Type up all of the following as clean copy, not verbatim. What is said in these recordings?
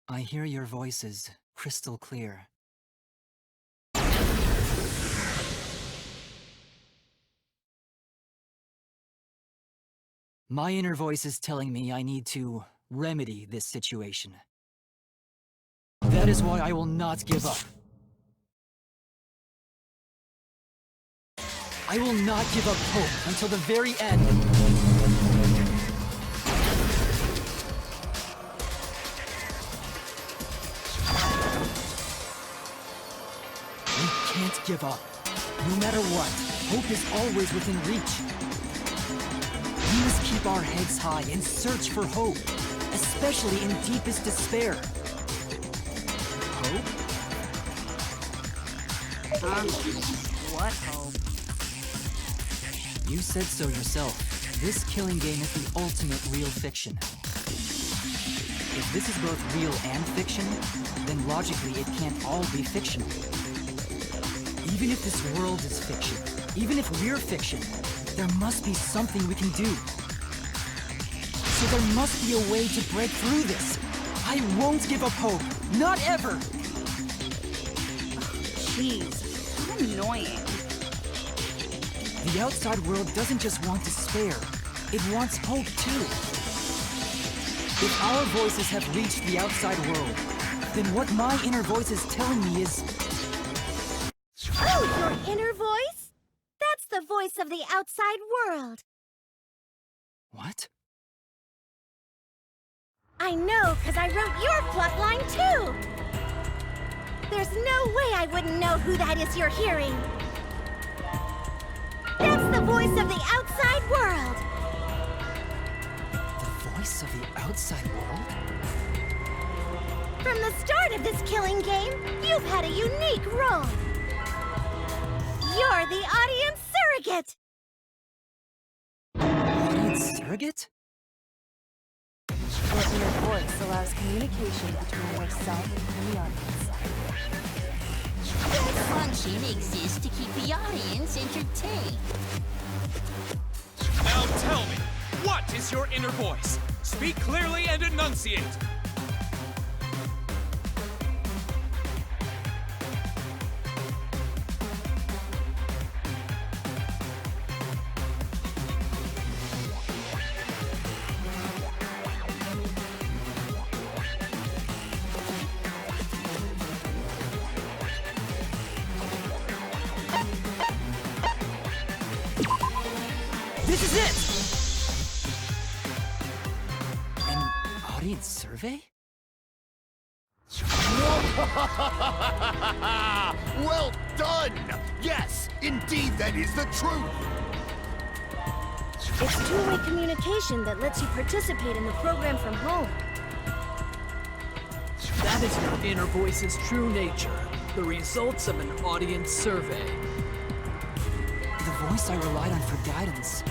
I hear your voices crystal clear. My inner voice is telling me I need to remedy this situation. That is why I will not give up. I will not give up hope until the very end. We can't give up. No matter what, hope is always within reach. We must keep our heads high and search for hope, especially in deepest despair. Hope? What hope? You said so yourself. This killing game is the ultimate real fiction. If this is both real and fiction, then logically it can't all be fictional. Even if this world is fiction, even if we're fiction, there must be something we can do. So there must be a way to break through this. I won't give up hope. Not ever! Jeez, how annoying. The outside world doesn't just want despair. It wants hope, too. If our voices have reached the outside world, then what my inner voice is telling me is... Oh, your inner voice? That's the voice of the outside world. What? I know, because I wrote your plotline, too! There's no way I wouldn't know who that is you're hearing. That's the voice of the outside world! The voice of the outside world? From the start of this killing game, you've had a unique role. You're the audience surrogate! Audience surrogate? Your inner voice allows communication between yourself and the audience. That function exists to keep the audience entertained. Now tell me, what is your inner voice? Speak clearly and enunciate. This is it! An audience survey? Well done! Yes, indeed that is the truth! It's two-way communication that lets you participate in the program from home. That is your inner voice's true nature, the results of an audience survey. The voice I relied on for guidance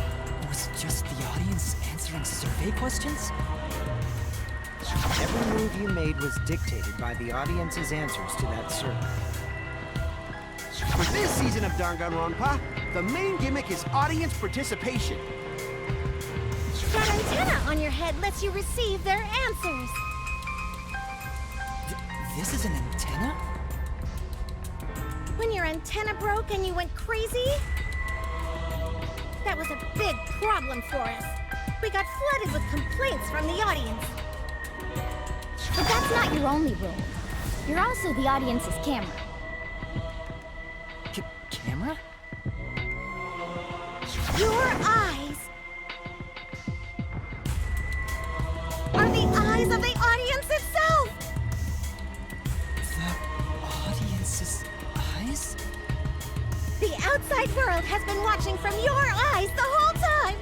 was just the audience answering survey questions? Every move you made was dictated by the audience's answers to that survey. For this season of Danganronpa, the main gimmick is audience participation. That antenna on your head lets you receive their answers. This is an antenna? When your antenna broke and you went crazy, that was a big problem for us. We got flooded with complaints from the audience. But that's not your only role. You're also the audience's camera. Camera? Your eyes are the eyes of the audience itself! The audience's eyes? The outside world has been watching from your eyes the whole time!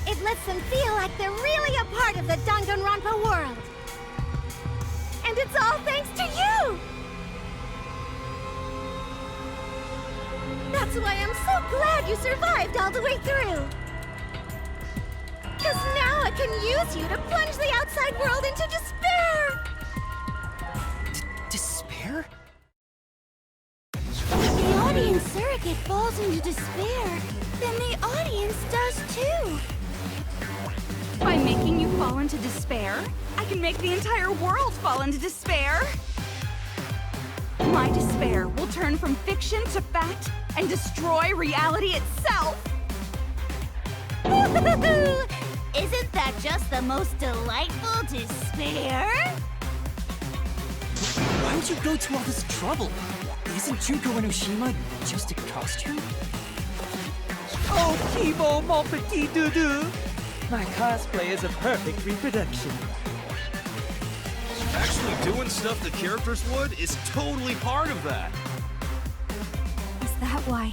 It lets them feel like they're really a part of the Danganronpa world. And it's all thanks to you! That's why I'm so glad you survived all the way through! Because now I can use you to plunge the outside world into despair! Despair? falls into despair, then the audience does too. By making you fall into despair, I can make the entire world fall into despair. My despair will turn from fiction to fact and destroy reality itself. Isn't that just the most delightful despair? Why would you go to all this trouble? Isn't Junko Enoshima just a costume? Oh, Kibo, mon petit doudou! My cosplay is a perfect reproduction. Actually doing stuff the characters would is totally part of that. Is that why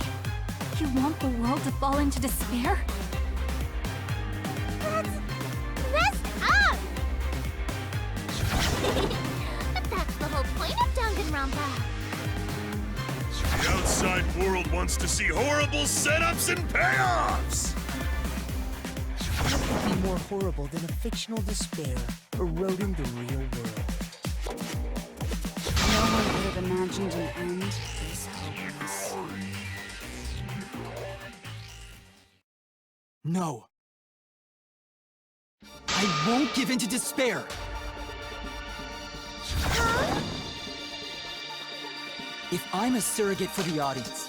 you want the world to fall into despair? That's messed up! But that's the whole point of Danganronpa. The outside world wants to see horrible setups and payoffs! What could be more horrible than a fictional despair eroding the real world? No one could have imagined an end this hopeless. No. I won't give in to despair. If I'm a surrogate for the audience,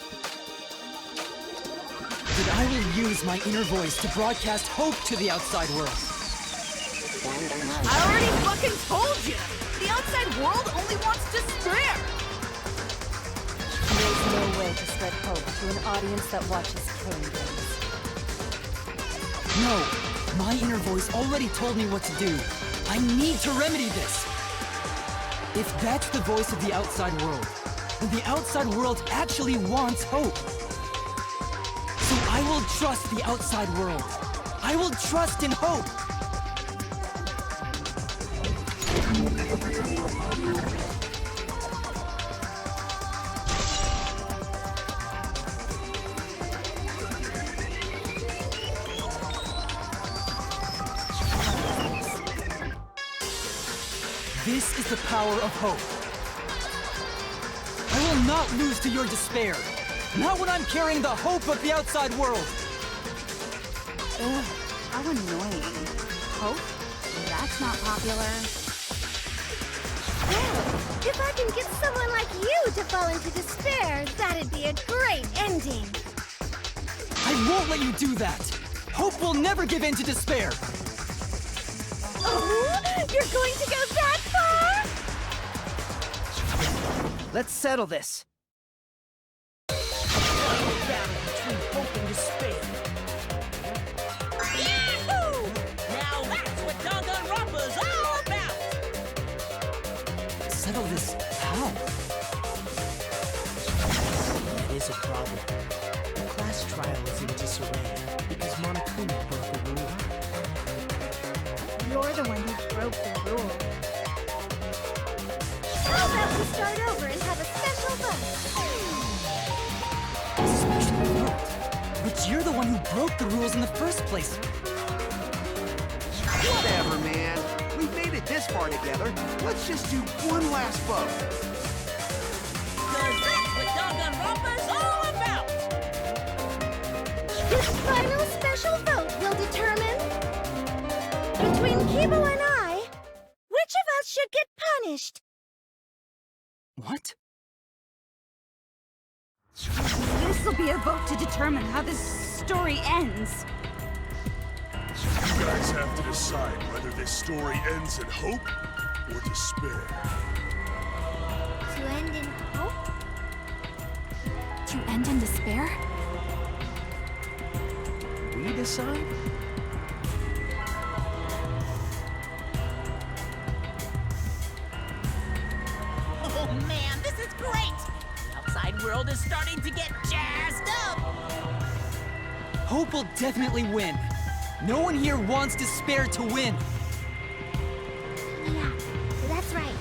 then I will use my inner voice to broadcast hope to the outside world. I already fucking told you! The outside world only wants despair! There's no way to spread hope to an audience that watches killing games. No, my inner voice already told me what to do. I need to remedy this. If that's the voice of the outside world, then the outside world actually wants hope. So I will trust the outside world. I will trust in hope. This is the power of hope. I will not lose to your despair. Not when I'm carrying the hope of the outside world. Ugh, how annoying. Hope? That's not popular. Well, if I can get someone like you to fall into despair, that'd be a great ending. I won't let you do that. Hope will never give in to despair. Oh, you're going to go that far? Let's settle this. Between hope and despair. Yahoo! Now that's what Danganronpa's all about! Settle this how? That is a problem. The class trial is in disarray because Monokuma broke the rule. You're the one who broke the rule. How about we start over and have a special vote? Special vote? But you're the one who broke the rules in the first place. Whatever, man. We've made it this far together. Let's just do one last vote. Cause that's what Danganronpa's all about! This final special vote will determine, between Kibo and I, which of us should get punished. What? This'll be a vote to determine how this story ends. You guys have to decide whether this story ends in hope or despair. To end in hope? To end in despair? We decide? Oh man, this is great! The outside world is starting to get jazzed up! Hope will definitely win. No one here wants despair to win. Yeah, that's right.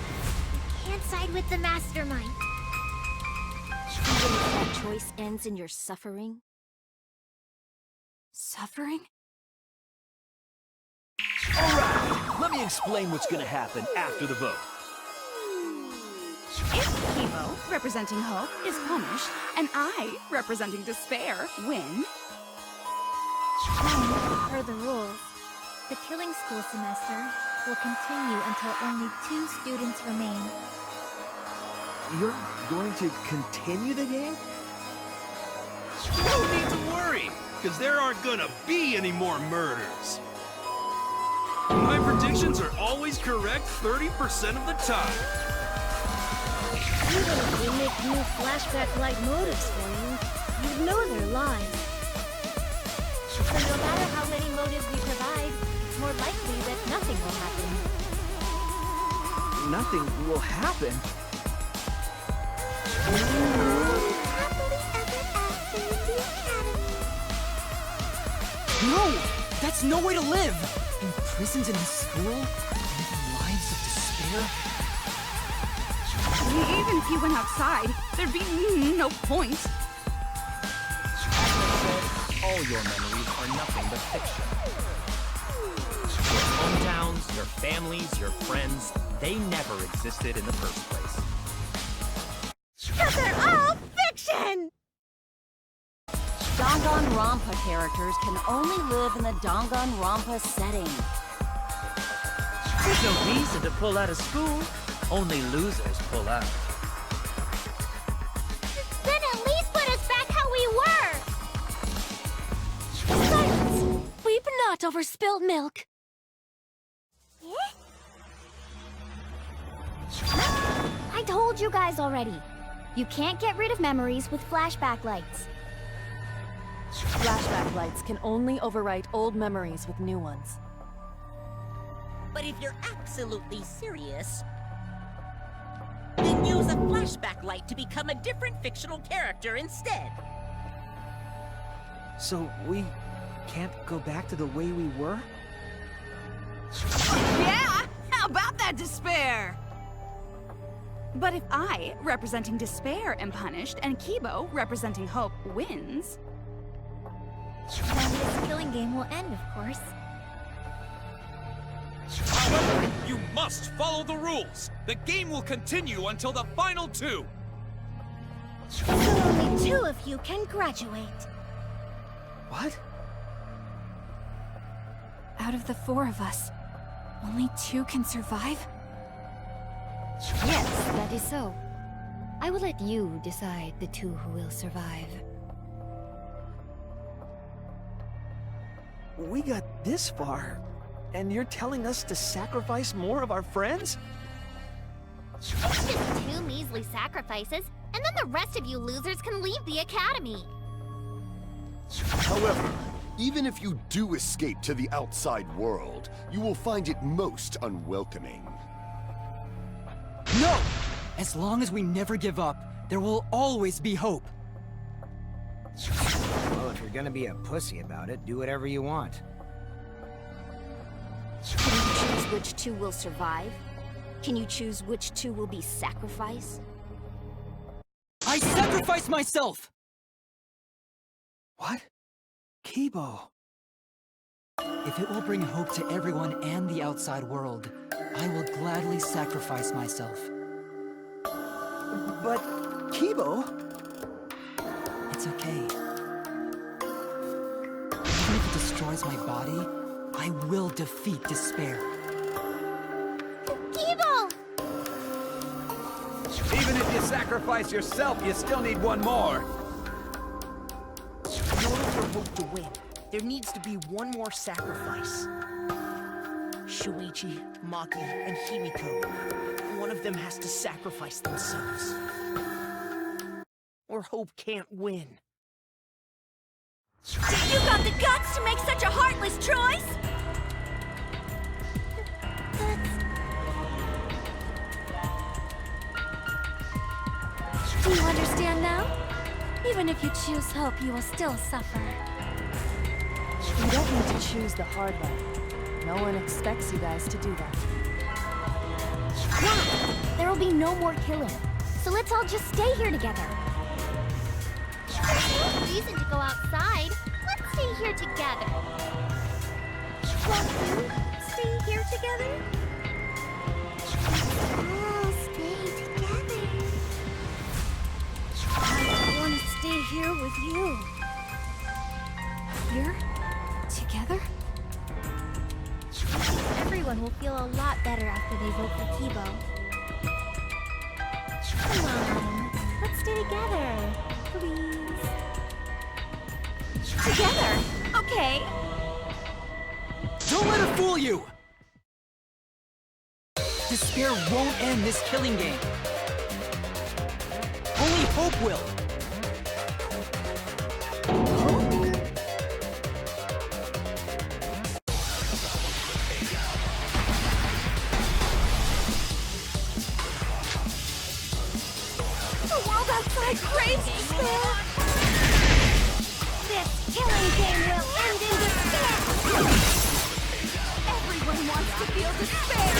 Can't side with the mastermind. Even if that choice ends in your suffering? Suffering? Alright, let me explain what's gonna happen after the vote. If Kibo, representing hope, is punished, and I, representing despair, win, Then, per the rules, the killing school semester will continue until only 2 students remain. You're going to continue the game? No need to worry, because there aren't gonna be any more murders. My predictions are always correct 30% of the time. Even if we make new flashback-like motives for you, you'd know they're lies. So no matter how many motives we provide, it's more likely that nothing will happen. Nothing will happen? No! That's no way to live! Imprisoned in a school? Living lives of despair? even if you went outside, there'd be no point. All your memories are nothing but fiction. Your hometowns, your families, your friends, they never existed in the first place. Because they're all fiction! Danganronpa characters can only live in the Danganronpa setting. There's no reason to pull out of school. Only losers pull out. Then at least put us back how we were! Silence! Weep not over spilt milk. I told you guys already. You can't get rid of memories with flashback lights. Flashback lights can only overwrite old memories with new ones. But if you're absolutely serious, then use a flashback light to become a different fictional character instead. So we can't go back to the way we were? Yeah! How about that despair? But if I, representing despair, am punished, and Kibo, representing hope, wins... Then this killing game will end, of course. However, you must follow the rules. The game will continue until the final 2. So only 2 of you can graduate. What? Out of the 4 of us, only 2 can survive? Yes, that is so. I will let you decide the 2 who will survive. We got this far, and you're telling us to sacrifice more of our friends? It's just 2 measly sacrifices, and then the rest of you losers can leave the academy. However, even if you do escape to the outside world, you will find it most unwelcoming. No! As long as we never give up, there will always be hope. Well, if you're gonna be a pussy about it, do whatever you want. Can you choose which 2 will survive? Can you choose which 2 will be sacrificed? I sacrifice myself! What? Kibo. If it will bring hope to everyone and the outside world, I will gladly sacrifice myself. But, Kibo... It's okay. Even if it destroys my body, I will defeat despair. Kibo! Even if you sacrifice yourself, you still need one more. In order for hope to win, there needs to be one more sacrifice. Shuichi, Maki, and Himiko. One of them has to sacrifice themselves. Or hope can't win. You got the guts to make such a heartless choice? Do you understand now? Even if you choose hope, you will still suffer. You don't need to choose the hard way. No one expects you guys to do that. Yeah, there will be no more killing. So let's all just stay here together. There's no reason to go outside. Let's stay here together. Won't you stay here together? Let's all stay together. a lot better after they vote for Kibo. Come on, let's stay together, please. Together? Okay. Don't let her fool you! Despair won't end this killing game. Only hope will. The world outside craves despair! This killing game will end in despair! Everyone wants to feel despair!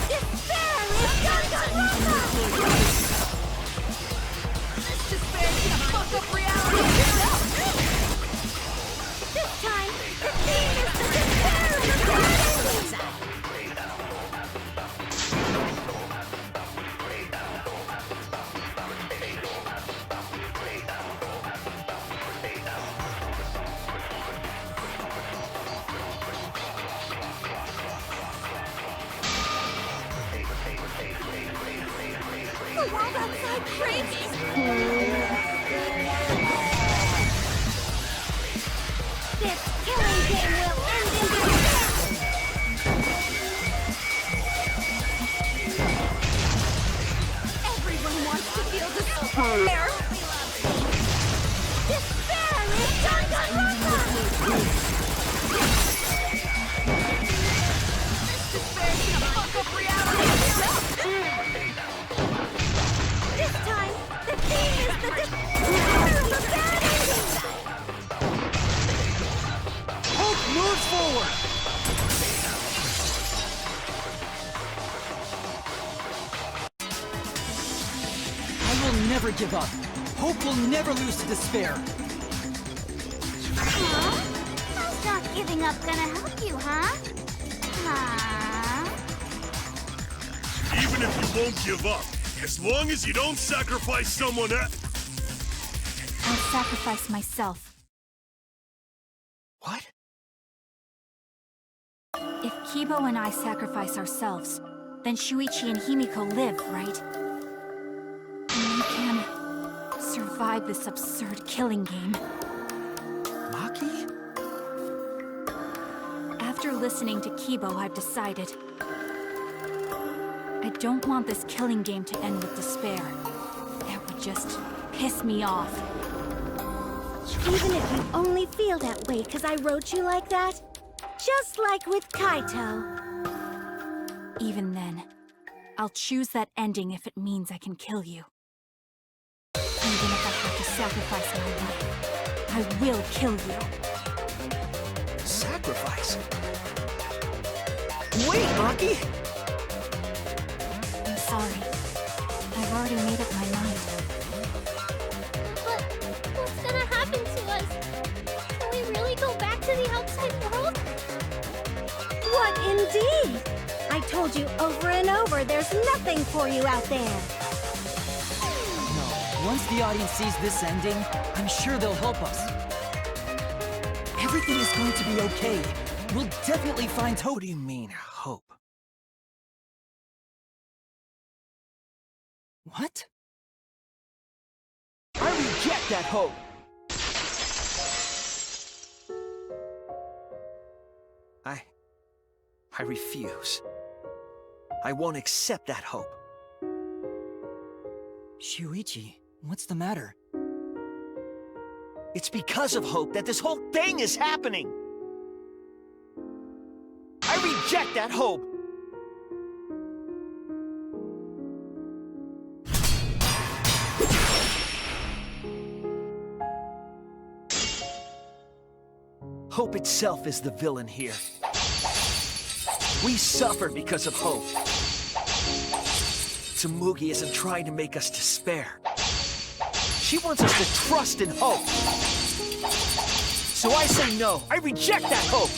Despair is Danganronpa! This despair's gonna fuck up reality itself! This time, the theme is the despair of the bad ending! The world outside craves This killing game will end in despair! Everyone wants to feel despair! Despair is Danganronpa! This despair's gonna fuck up reality itself! This time, the theme is the despair of the bad ending! Hope moves forward! I will never give up. Hope will never lose to despair. Huh? How's not giving up gonna help you, huh? Huh? Even if you won't give up, as long as you don't sacrifice someone else. I'll sacrifice myself. What? If Kibo and I sacrifice ourselves, then Shuichi and Himiko live, right? And we can survive this absurd killing game. Maki? After listening to Kibo, I've decided. I don't want this killing game to end with despair. That would just piss me off. Even if you only feel that way because I wrote you like that? Just like with Kaito. Even then, I'll choose that ending if it means I can kill you. Even if I have to sacrifice my life, I will kill you. Sacrifice? Wait, Maki! I'm sorry. I've already made up my mind. But what's gonna happen to us? Can we really go back to the outside world? What indeed? I told you over and over there's nothing for you out there. No, once the audience sees this ending, I'm sure they'll help us. Everything is going to be okay. We'll definitely find hope. What do you mean, hope? What? I reject that hope! I refuse. I won't accept that hope. Shuichi, what's the matter? It's because of hope that this whole thing is happening! I reject that hope! Hope itself is the villain here. We suffer because of hope. Tsumugi isn't trying to make us despair. She wants us to trust in hope. So I say no. I reject that hope.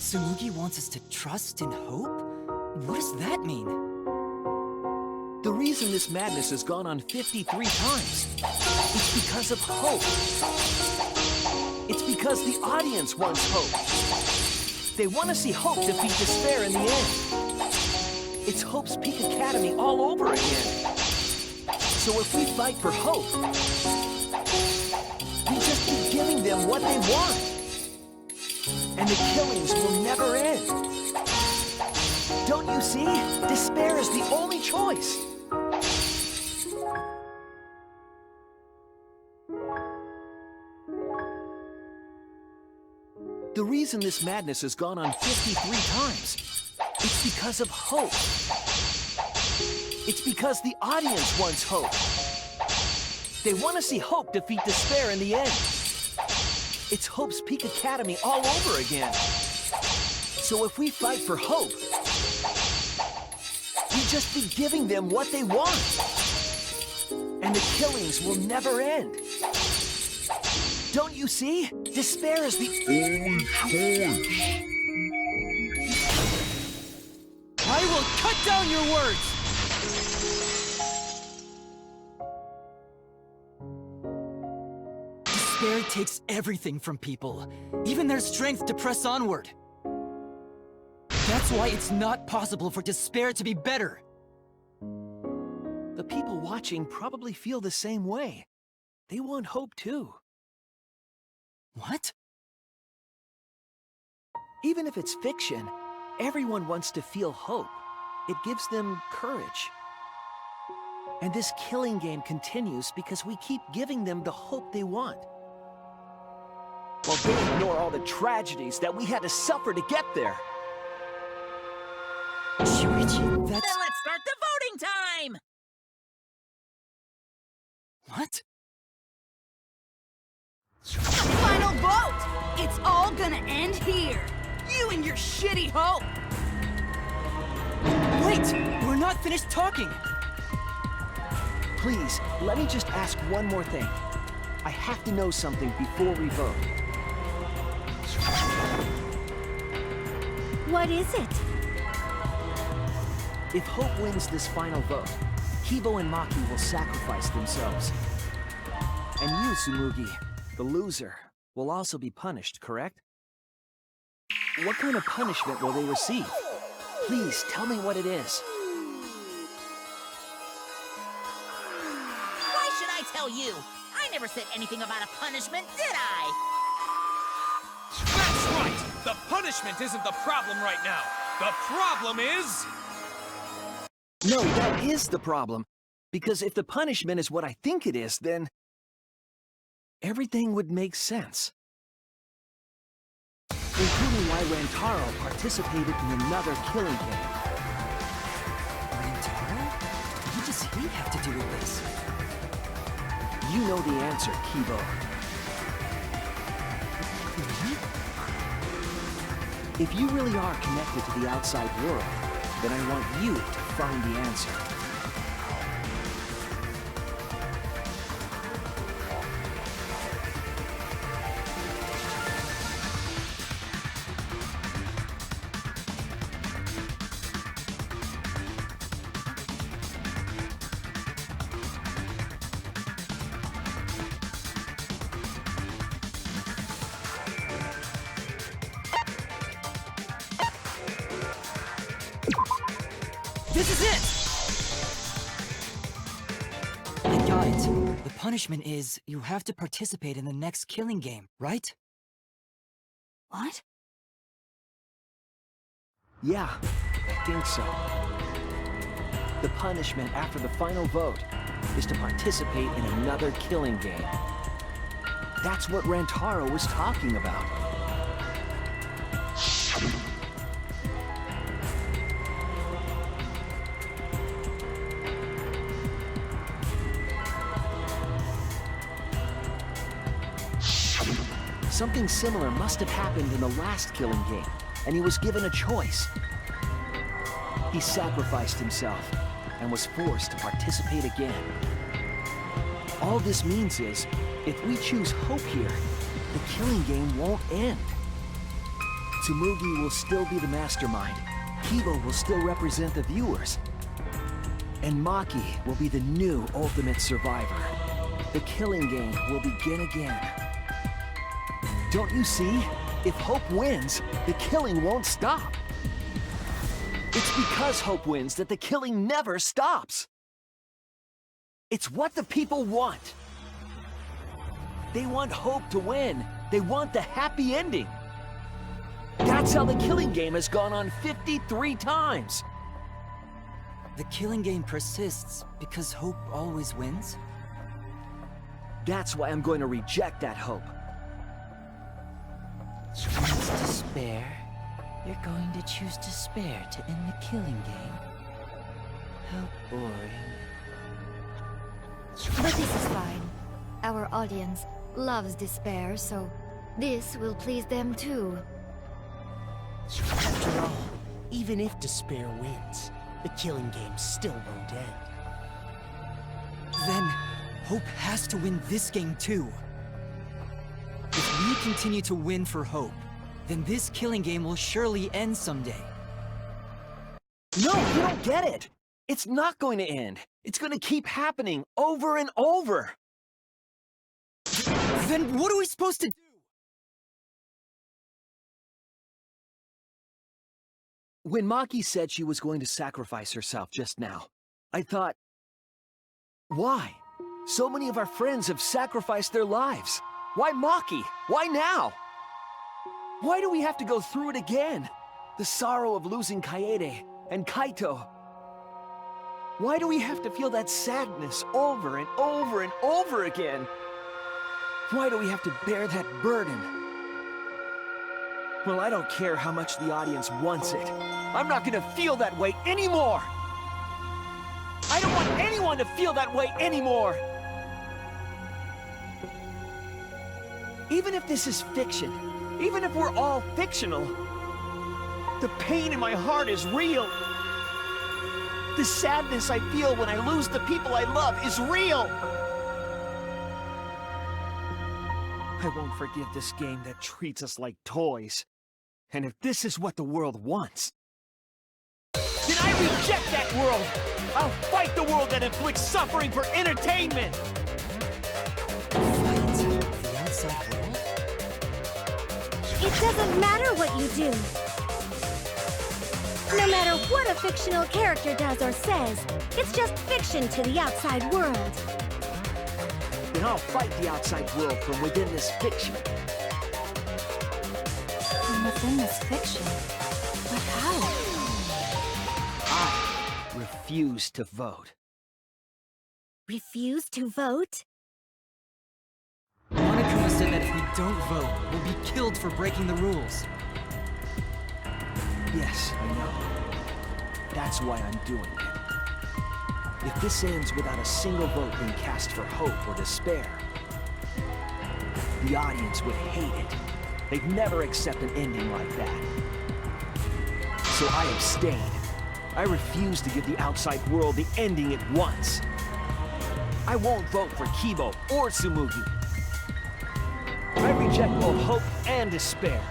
Tsumugi wants us to trust in hope? What does that mean? The reason this madness has gone on 53 times is because of hope. It's because the audience wants hope. They want to see hope defeat despair in the end. It's Hope's Peak Academy all over again. So if we fight for hope, we just keep giving them what they want. And the killings will never end. Don't you see? Despair is the only choice. The reason this madness has gone on 53 times, it's because of hope. It's because the audience wants hope. They want to see hope defeat despair in the end. It's Hope's Peak Academy all over again. So if we fight for hope, we just be giving them what they want. And the killings will never end. Don't you see? Despair is the only choice. I will cut down your words! Despair takes everything from people, even their strength to press onward. That's why it's not possible for despair to be better. The people watching probably feel the same way. They want hope too. What? Even if it's fiction, everyone wants to feel hope. It gives them courage. And this killing game continues because we keep giving them the hope they want. While they ignore all the tragedies that we had to suffer to get there. Shuichi, Then let's start the voting time! What? Final vote! It's all gonna end here! You and your shitty hope! Wait! We're not finished talking! Please, let me just ask one more thing. I have to know something before we vote. What is it? If Hope wins this final vote, Kibo and Maki will sacrifice themselves. And you, Tsumugi, the loser, will also be punished, correct? What kind of punishment will they receive? Please, tell me what it is. Why should I tell you? I never said anything about a punishment, did I? That's right! The punishment isn't the problem right now. The problem is... No, that is the problem. Because if the punishment is what I think it is, then... everything would make sense. Including why Rantaro participated in another killing game. Rantaro? What does he have to do with this? You know the answer, Kibo. If you really are connected to the outside world, then I want you to find the answer. This is it! I got it. The punishment is you have to participate in the next killing game, right? What? Yeah, I think so. The punishment after the final vote is to participate in another killing game. That's what Rantaro was talking about. Something similar must have happened in the last killing game, and he was given a choice. He sacrificed himself, and was forced to participate again. All this means is, if we choose hope here, the killing game won't end. Tsumugi will still be the mastermind, Kibo will still represent the viewers, and Maki will be the new ultimate survivor. The killing game will begin again. Don't you see? If Hope wins, the killing won't stop. It's because Hope wins that the killing never stops. It's what the people want. They want Hope to win. They want the happy ending. That's how the killing game has gone on 53 times. The killing game persists because Hope always wins? That's why I'm going to reject that hope. Choose despair? You're going to choose despair to end the killing game? How boring. But this is fine. Our audience loves despair, so this will please them too. After all, even if despair wins, the killing game still won't end. Then, Hope has to win this game too. If we continue to win for Hope, then this killing game will surely end someday. No, you don't get it! It's not going to end. It's going to keep happening over and over. Then what are we supposed to do? When Maki said she was going to sacrifice herself just now, I thought, why? So many of our friends have sacrificed their lives. Why Maki? Why now? Why do we have to go through it again? The sorrow of losing Kaede and Kaito. Why do we have to feel that sadness over and over and over again? Why do we have to bear that burden? Well, I don't care how much the audience wants it. I'm not gonna feel that way anymore! I don't want anyone to feel that way anymore! Even if this is fiction, even if we're all fictional, the pain in my heart is real. The sadness I feel when I lose the people I love is real. I won't forgive this game that treats us like toys. And if this is what the world wants, then I reject that world! I'll fight the world that inflicts suffering for entertainment! Fight the outside world? It doesn't matter what you do. No matter what a fictional character does or says, it's just fiction to the outside world. Then I'll fight the outside world from within this fiction. From within this fiction? But how? I refuse to vote. Refuse to vote? Monokuma said that if we don't vote, we'll be killed for breaking the rules. Yes, I know. That's why I'm doing it. If this ends without a single vote being cast for hope or despair, the audience would hate it. They'd never accept an ending like that. So I abstain. I refuse to give the outside world the ending it wants. I won't vote for Kibo or Tsumugi. I reject both hope and despair.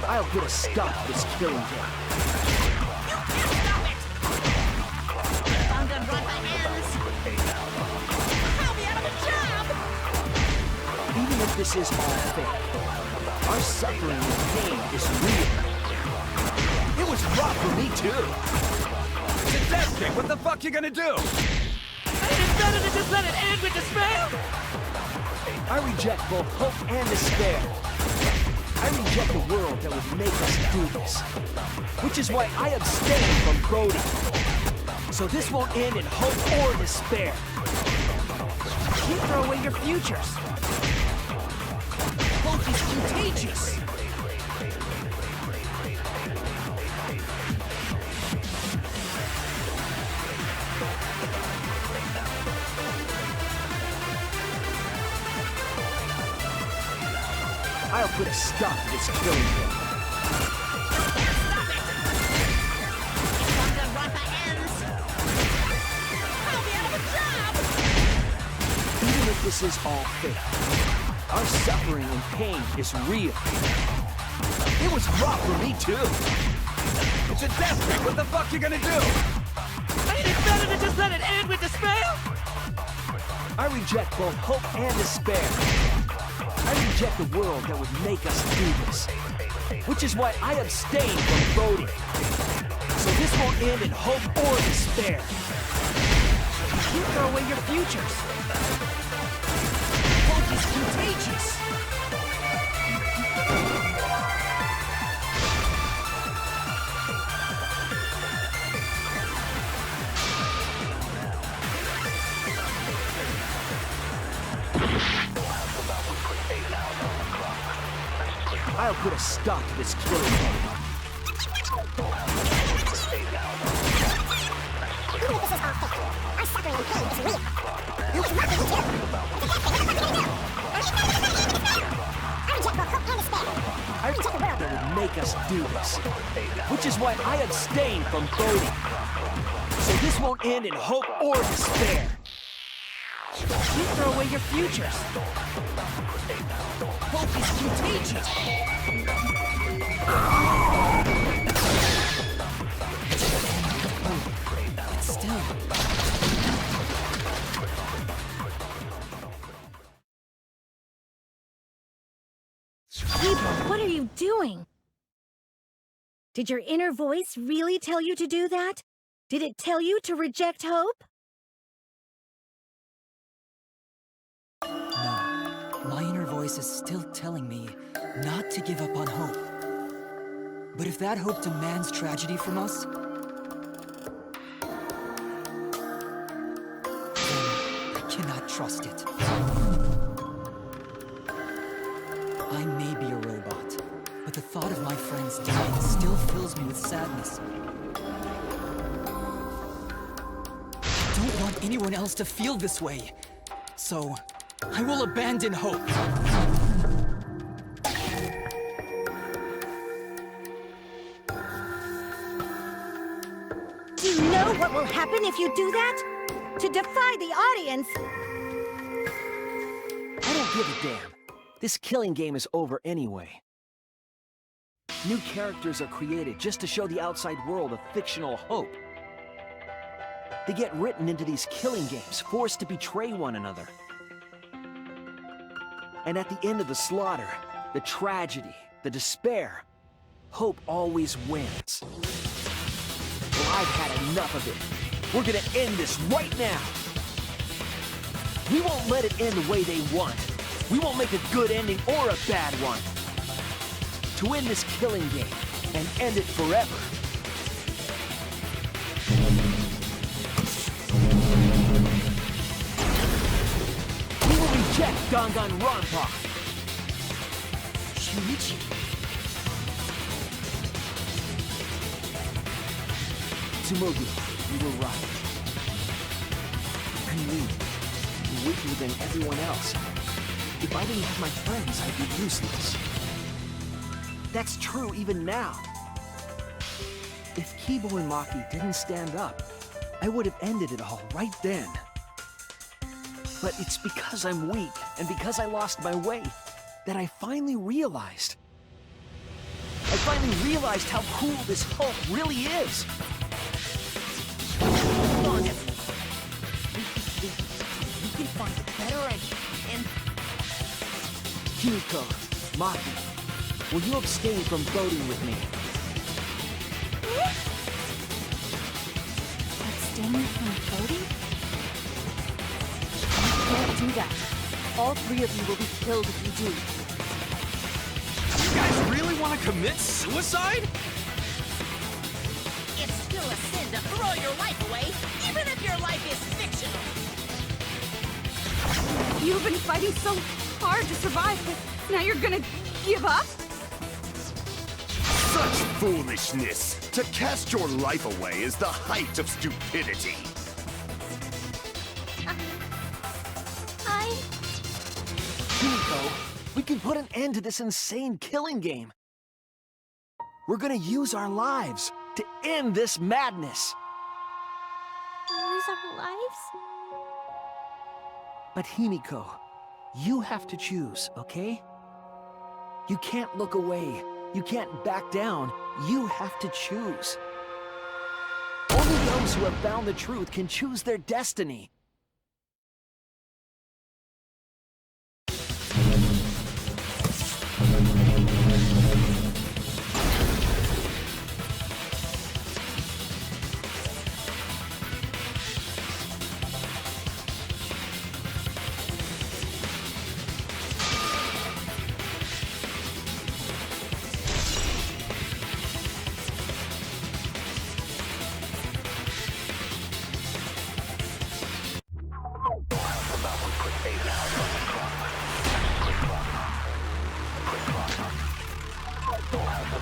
I'll put a stop to this killing game. Danganronpa ends. I'll be out of a job. Even if this is all fake, our suffering and pain is real. It was rough for me too. It's a death kick. What the fuck you gonna do? It's better than just let it end with despair! I reject both hope and despair. I reject the world that would make us do this. Which is why I abstain from voting. So this won't end in hope or despair. You throw away your futures. Hope is contagious. I'll put a stop to this killing game. Stop it! this is all fake. Our suffering and pain is real. It was rough for me too. It's a death trap. What the fuck you gonna do? Ain't it better to just let it end with despair? I reject both hope and despair. I reject the world that would make us do this. Which is why I abstain from voting. So this won't end in hope or despair. You throw away your futures. Hope is contagious. I'll put a stop to this killing game. Even if this is all fake, our suffering and pain is real. It's nothing to do. I reject both hope and despair. I reject the world that would make us do this. Which is why I abstain from voting. So this won't end in hope or despair. You throw away your futures. Hope is contagious. But still... People, what are you doing? Did your inner voice really tell you to do that? Did it tell you to reject hope? No, my inner voice is still telling me not to give up on hope. But if that hope demands tragedy from us, then I cannot trust it. I may be a robot, but the thought of my friends dying still fills me with sadness. I don't want anyone else to feel this way, so I will abandon hope. Do you know what will happen if you do that? To defy the audience! I don't give a damn. This killing game is over anyway. New characters are created just to show the outside world a fictional hope. They get written into these killing games, forced to betray one another. And at the end of the slaughter, the tragedy, the despair, hope always wins. Well, I've had enough of it. We're gonna end this right now. We won't let it end the way they want. We won't make a good ending or a bad one. To win this killing game and end it forever. We will reject Danganronpa. Shinichi. Tsumugi, you were right. I'm weak. I'm weaker than everyone else. If I didn't have my friends, I'd be useless. That's true even now. If Kibo and Maki didn't stand up, I would have ended it all right then. But it's because I'm weak, and because I lost my way, that I finally realized. I finally realized how cool this hope really is. Come on, everyone. We can find a better ending, and... Kimiko, Maki, will you abstain from voting with me? Abstain from voting? You can't do that. All three of you will be killed if you do. You guys really want to commit suicide? It's still a sin to throw your life away, even if your life is fictional. You've been fighting so hard to survive, but now you're gonna give up? Such foolishness! To cast your life away is the height of stupidity. Kimiko, we can put an end to this insane killing game. We're gonna use our lives to end this madness. Use our lives? But Himiko, you have to choose, okay? You can't look away. You can't back down. You have to choose. Only those who have found the truth can choose their destiny.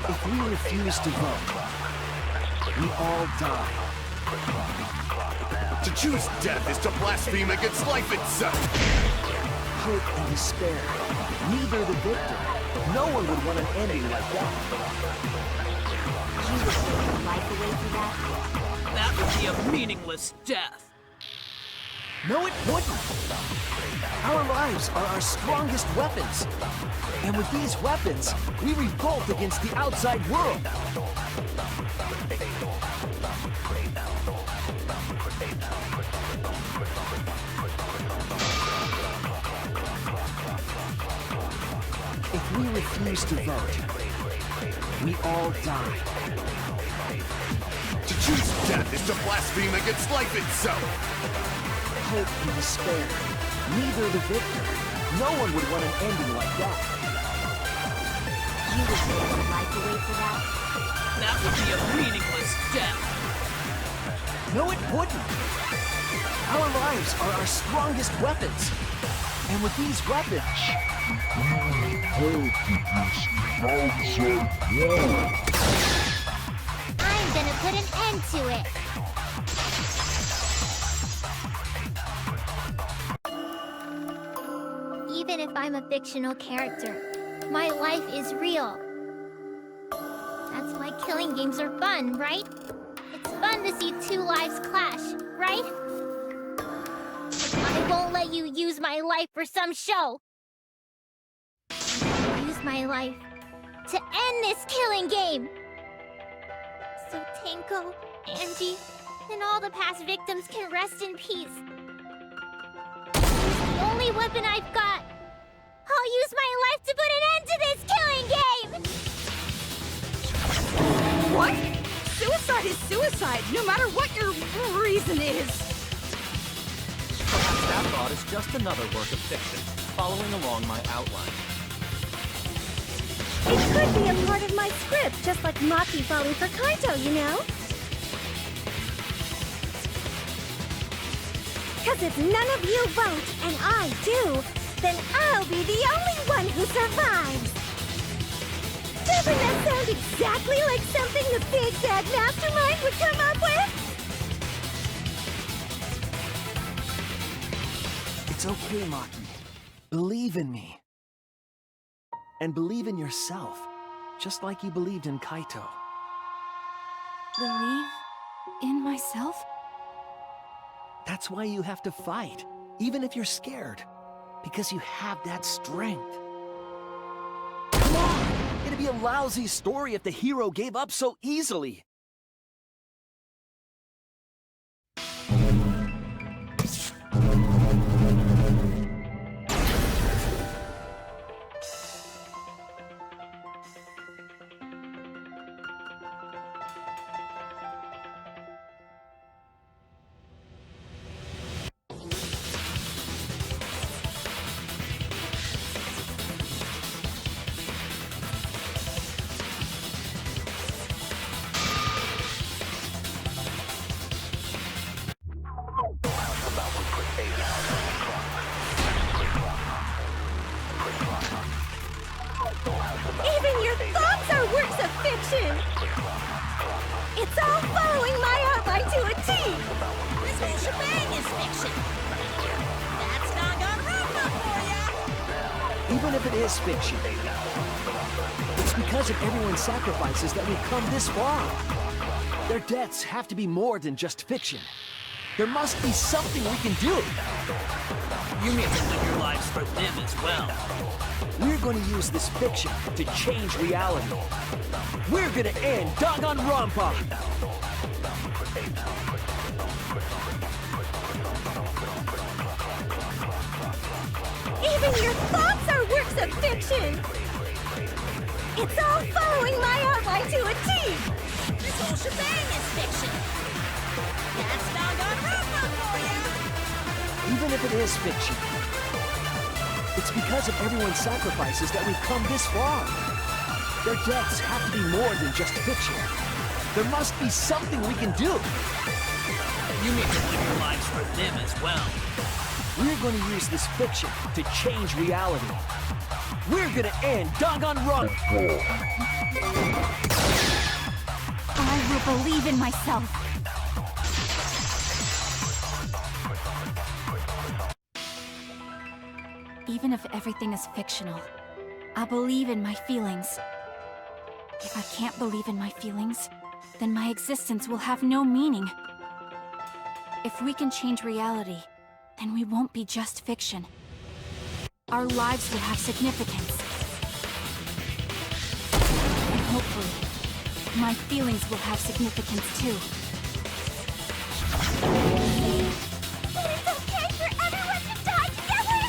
If we refuse to vote, we all die. To choose death is to blaspheme against life itself! Hope and despair. Neither the victor. No one would want an ending like that. You would take your life away for that? That would be a meaningless death. No, it wouldn't. Our lives are our strongest weapons. And with these weapons, we revolt against the outside world. If we refuse to vote, we all die. To choose death is to blaspheme against life itself! Hope and despair. Neither the victor. No one would want an ending like that. You would take your life away for that? That would be a meaningless death. No, it wouldn't. Our lives are our strongest weapons. And with these weapons, I'm gonna put an end to it. Even if I'm a fictional character, my life is real. That's why killing games are fun, right? It's fun to see two lives clash, right? I won't let you use my life for some show. Use my life to end this killing game. So Tenko, Angie, and all the past victims can rest in peace. It's the only weapon I've got. I'll use my life to put an end to this killing game! What? Suicide is suicide, no matter what your reason is. Perhaps that thought is just another work of fiction, following along my outline. It could be a part of my script, just like Maki falling for Kaito, you know? Cause if none of you vote, and I do, then I'll be the only one who survives! Doesn't that sound exactly like something the Big Bad Mastermind would come up with? it's okay, Maki. Believe in me. And believe in yourself, just like you believed in Kaito. Believe in myself? That's why you have to fight, even if you're scared. Because you have that strength. Come on! It'd be a lousy story if the hero gave up so easily. Even your thoughts are works of fiction! It's all following my outline to a T! This whole shebang is fiction! That's Danganronpa for ya! Even if it is fiction, it's because of everyone's sacrifices that we've come this far. Their deaths have to be more than just fiction. There must be something we can do. You mean to live your lives for them as well. We're going to use this fiction to change reality. We're going to end Danganronpa. Even your thoughts are works of fiction! It's all following my outline to a T! This whole shebang is fiction! That's Danganronpa for you! Even if it is fiction, it's because of everyone's sacrifices that we've come this far. Their deaths have to be more than just fiction. There must be something we can do. You mean to live your lives for them as well. We're going to use this fiction to change reality. We're going to end Danganronpa. I will believe in myself. Even if everything is fictional, I'll believe in my feelings. If I can't believe in my feelings, then my existence will have no meaning. If we can change reality, then we won't be just fiction. Our lives will have significance. And hopefully, my feelings will have significance too. But it's okay for everyone to die together!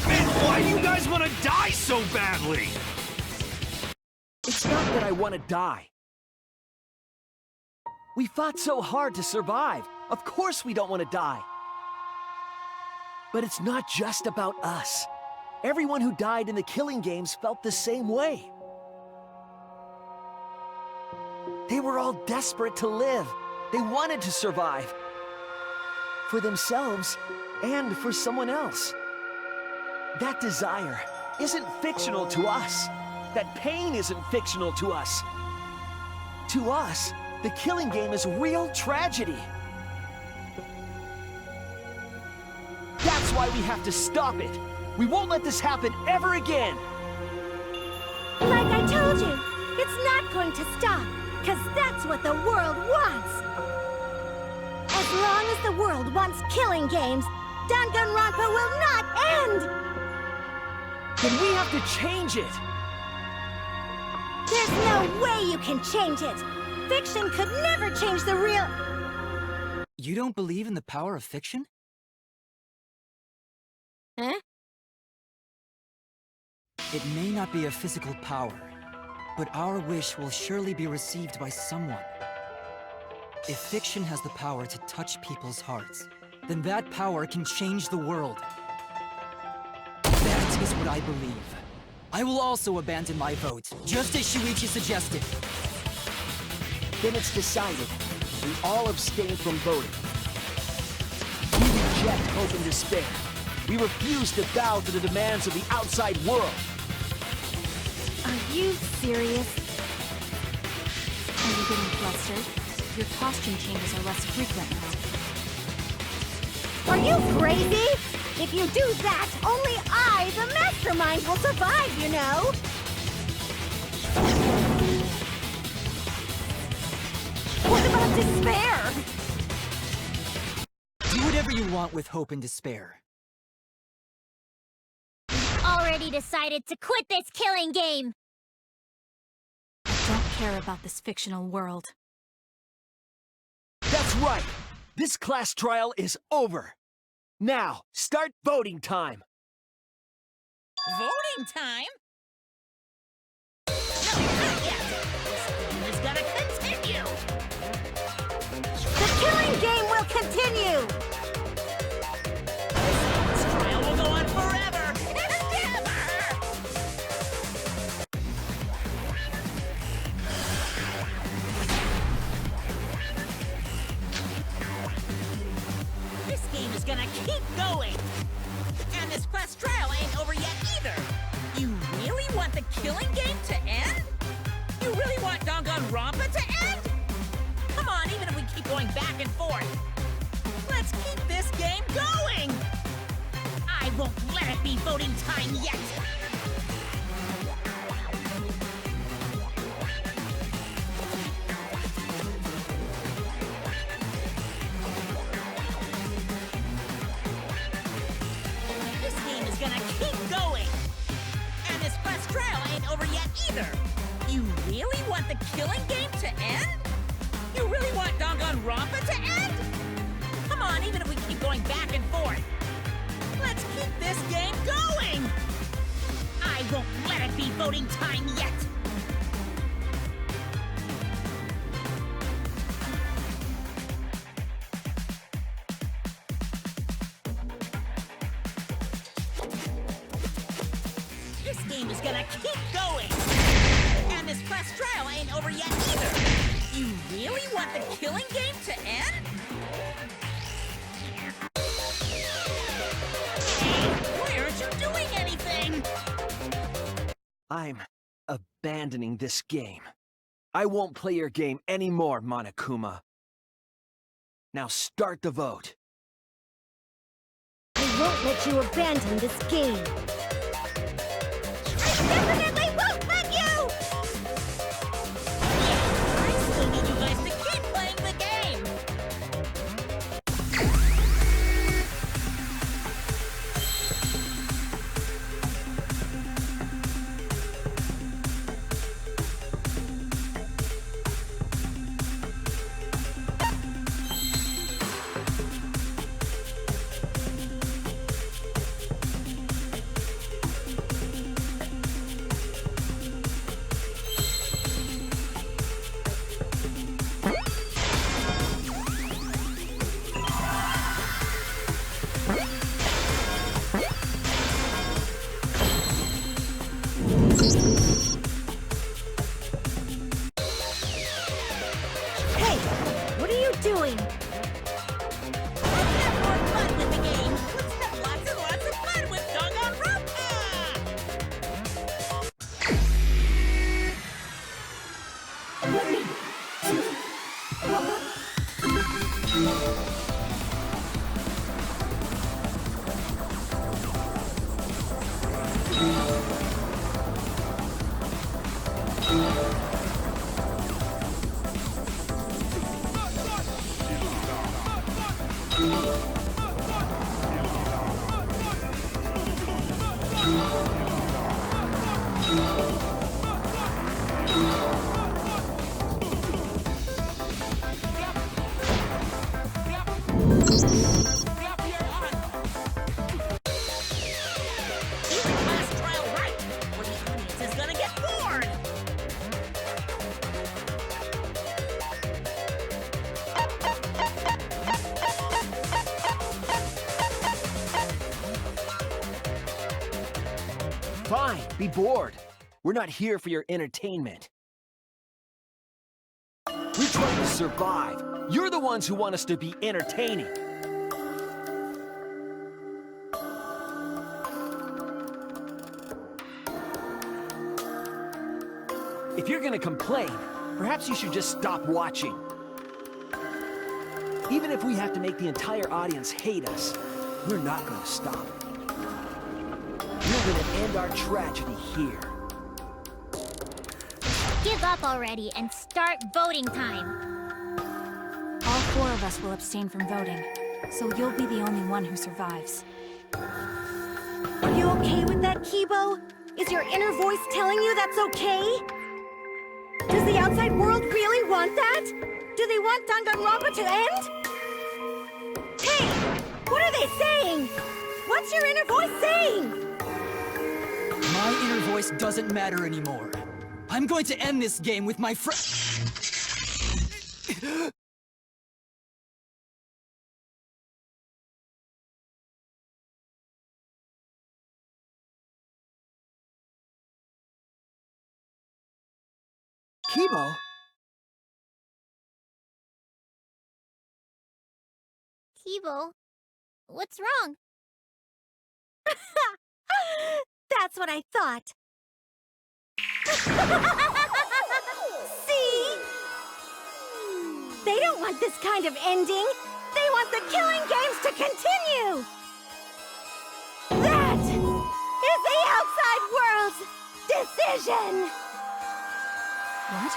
Man, why do you guys want to die so badly? It's not that I want to die. We fought so hard to survive. Of course we don't want to die. But it's not just about us. Everyone who died in the Killing Games felt the same way. They were all desperate to live. They wanted to survive. For themselves and for someone else. That desire isn't fictional to us. That pain isn't fictional to us. To us, the Killing Game is real tragedy. That's why we have to stop it. We won't let this happen ever again. Like I told you, it's not going to stop, because that's what the world wants. As long as the world wants Killing Games, Danganronpa will not end! Then we have to change it. There's no way you can change it. Fiction could never change the real... You don't believe in the power of fiction? Huh? It may not be a physical power, but our wish will surely be received by someone. If fiction has the power to touch people's hearts, then that power can change the world. That is what I believe. I will also abandon my vote, just as Shuichi suggested. Then it's decided. We all abstain from voting. We reject hope and despair. We refuse to bow to the demands of the outside world. Are you serious? Are you getting flustered? Your costume changes are less frequent now. Are you crazy? If you do that, only I, the mastermind, will survive, you know! What about despair? Do whatever you want with hope and despair. Already decided to quit this Killing Game! I don't care about this fictional world. That's right! This class trial is over! Now, start voting time! Voting time? No, not yet! This game is gonna continue! The Killing Game will continue! This trial will go on forever and ever! This game is gonna keep going! And this class trial ain't over yet either! You really want the Killing Game to end? You really want Danganronpa to end? Come on, even if we keep going back and forth! Let's keep this game going! I won't let it be voting time yet! either. You really want the killing game to end? You really want Danganronpa to end? Come on, even if we keep going back and forth. Let's keep this game going! I won't let it be voting time yet! This game is gonna keep going! And this class trial ain't over yet either! You really want the killing game to end? Hey, why aren't you doing anything? I'm abandoning this game. I won't play your game anymore, Monokuma. Now start the vote. I won't let you abandon this game. I definitely won't let you! I still need you guys to keep playing the game! Hey, what are you doing? Let's have more fun with the game! Let's have lots and lots of fun with Danganronpa! Keep the class trial right, or the audience is gonna get bored! Fine, be bored. We're not here for your entertainment. We're trying to survive. You're the ones who want us to be entertaining. If you're gonna complain, perhaps you should just stop watching. Even if we have to make the entire audience hate us, we're not gonna stop. We're gonna end our tragedy here. Give up already and start voting time. All 4 of us will abstain from voting, so you'll be the only one who survives. Are you okay with that, Kibo? Is your inner voice telling you that's okay? Does the outside world really want that? Do they want Danganronpa to end? Hey! What are they saying? What's your inner voice saying? My inner voice doesn't matter anymore. I'm going to end this game with my friend. Kibo? Kibo, what's wrong? That's what I thought. See? They don't want this kind of ending. They want the killing games to continue. That is the outside world's decision. What?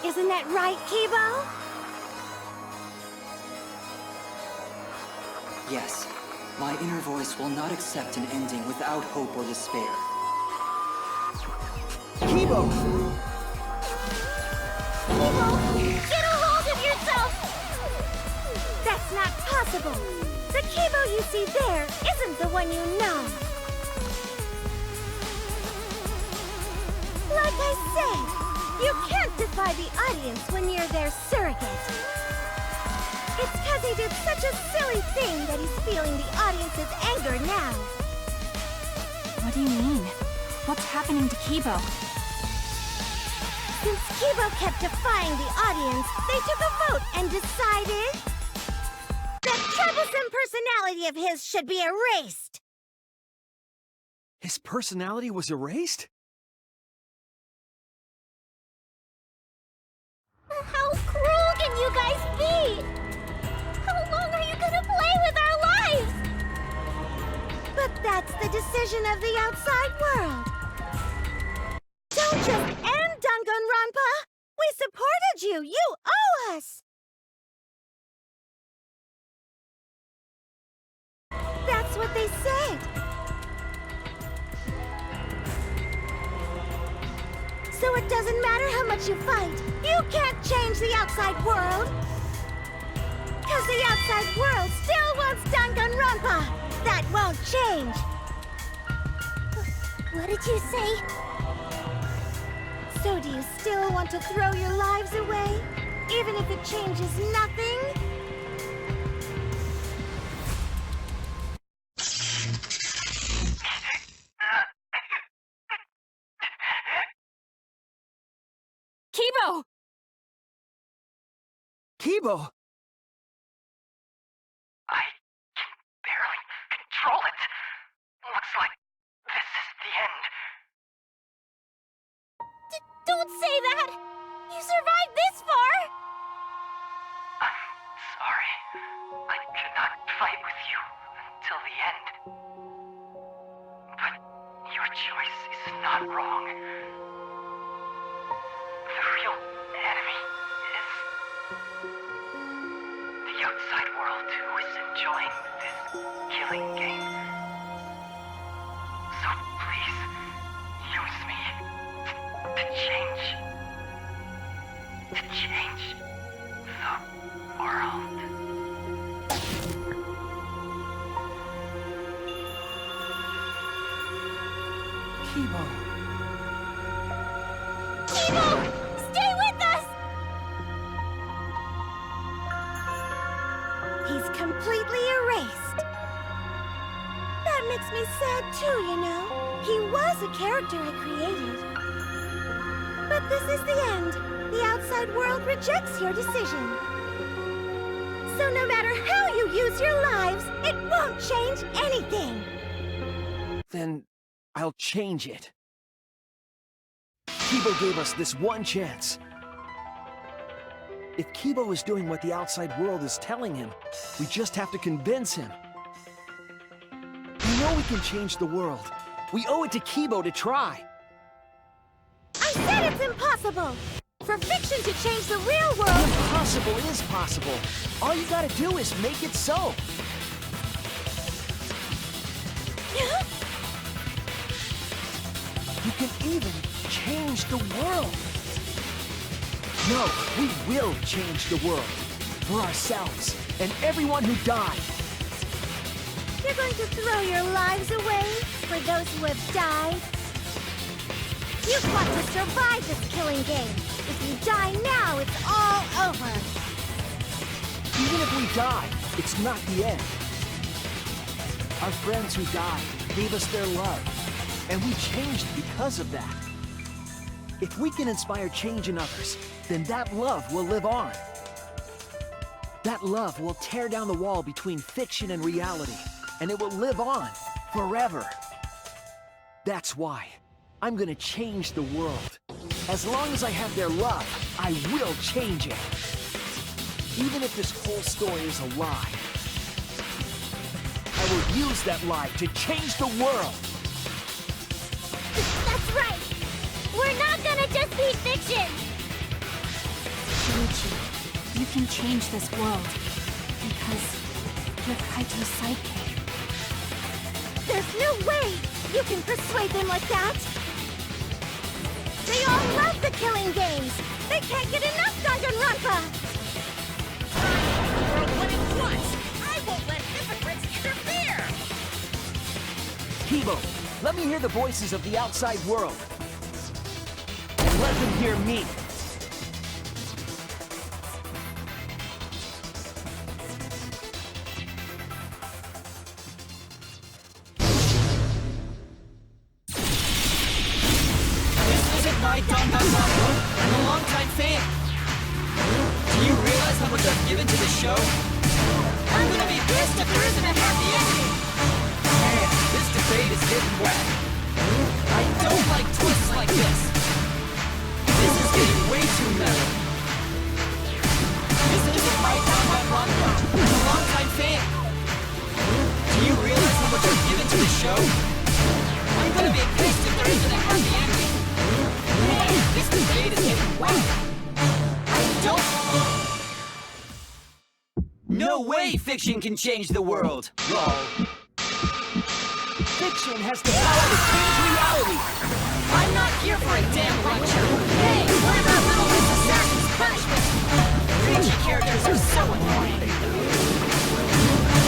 Isn't that right, Kibo? Yes, my inner voice will not accept an ending without hope or despair. Kibo! Kibo, get a hold of yourself! That's not possible. The Kibo you see there isn't the one you know. Like I said, you can't defy the audience when you're their surrogate. It's because he did such a silly thing that he's feeling the audience's anger now. What do you mean? What's happening to Kibo? Since Kibo kept defying the audience, they took a vote and decided that troublesome personality of his should be erased. His personality was erased? How cruel can you guys be? How long are you gonna play with our lives? But that's the decision of the outside world. Don't just end Danganronpa! We supported you! You owe us! That's what they said. So it doesn't matter how much you fight, you can't change the outside world! Because the outside world still wants Danganronpa! That won't change! What did you say? So do you still want to throw your lives away? Even if it changes nothing? Kibo! Kibo! I can barely control it. Looks like this is the end. Don't say that! You survived this far! I'm sorry. I could not fight with you until the end. But your choice is not wrong. The real enemy is the outside world who is enjoying this killing game. So please, use me to change the world. Kibo! Kibo! Stay with us! He's completely erased. That makes me sad too, you know. He was a character I created. But this is the end. The outside world rejects your decision. So no matter how you use your lives, it won't change anything. Then I'll change it. Kibo gave us this one chance. If Kibo is doing what the outside world is telling him, we just have to convince him. We know we can change the world. We owe it to Kibo to try. I said it's impossible! For fiction to change the real world... Impossible is possible. All you gotta do is make it so. You can even change the world. No, we will change the world. For ourselves and everyone who died. You're going to throw your lives away for those who have died? You fought to survive this killing game. If you die now, it's all over. Even if we die, it's not the end. Our friends who died gave us their love, and we changed because of that. If we can inspire change in others, then that love will live on. That love will tear down the wall between fiction and reality, and it will live on forever. That's why I'm gonna change the world. As long as I have their love, I will change it. Even if this whole story is a lie, I will use that lie to change the world. That's right. We're not gonna just be fiction. Kokichi, you can change this world because you're Kaito's sidekick. There's no way you can persuade them like that. They all love the killing games! They can't get enough Danganronpa! World winning once! I won't let hypocrites interfere! Kibo, let me hear the voices of the outside world. And let them hear me. My Danganronpa, I'm a longtime fan. Do you realize how much I've given to the show? I'm gonna be pissed if there isn't a happy ending. Man, this debate is getting wet. I don't like twists like this. This is getting way too meta. This isn't my Danganronpa. I'm a longtime fan. Do you realize how much I've given to the show? I'm gonna be pissed if there isn't a happy ending. This debate is getting wild. I don't... No way fiction can change the world! Lol. Fiction has the power to change reality! I'm not here for a damn lecture! Hey, what about Little Miss Assassin's punishment? Preachy characters are so annoying.